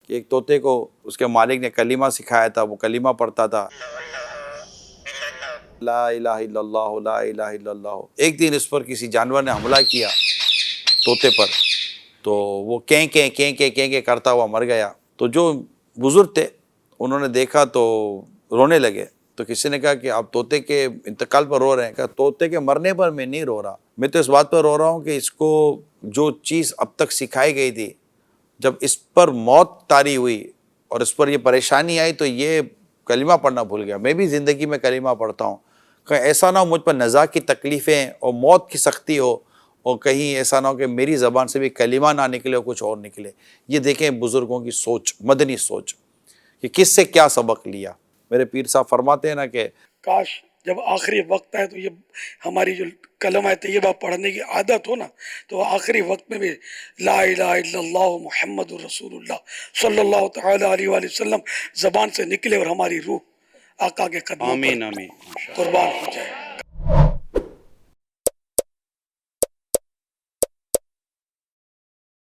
کہ ایک طوطے کو اس کے مالک نے کلمہ سکھایا تھا، وہ کلمہ پڑھتا تھا، لا الہ الا اللہ لا الہ الا اللہ۔ ایک دن اس پر کسی جانور نے حملہ کیا طوطے پر، تو وہ کیں کیں کیں کیں کیں کیں کرتا ہوا مر گیا۔ تو جو بزرگ تھے انہوں نے دیکھا تو رونے لگے، تو کسی نے کہا کہ آپ طوطے کے انتقال پر رو رہے ہیں؟ کہا طوطے کے مرنے پر میں نہیں رو رہا، میں تو اس بات پر رو رہا ہوں کہ اس کو جو چیز اب تک سکھائی گئی تھی، جب اس پر موت طاری ہوئی اور اس پر یہ پریشانی آئی تو یہ کلمہ پڑھنا بھول گیا۔ میں بھی زندگی میں کلمہ پڑھتا ہوں، کہیں ایسا نہ ہو مجھ پر نزاع کی تکلیفیں اور موت کی سختی ہو، اور کہیں ایسا نہ ہو کہ میری زبان سے بھی کلمہ نہ نکلے اور کچھ اور نکلے۔ یہ دیکھیں بزرگوں کی سوچ، مدنی سوچ، کہ کس سے کیا سبق لیا۔ میرے پیر صاحب فرماتے ہیں نا کہ کاش جب آخری وقت ہے تو یہ ہماری جو کلمہ طیبہ پڑھنے کی عادت ہو نا، تو آخری وقت میں بھی لا الہ الا اللہ محمد رسول اللہ صلی اللہ تعالی علیہ وآلہ وسلم زبان سے نکلے اور ہماری روح آقا کے قدموں پر آمین آمین۔ قربان ہو جائے۔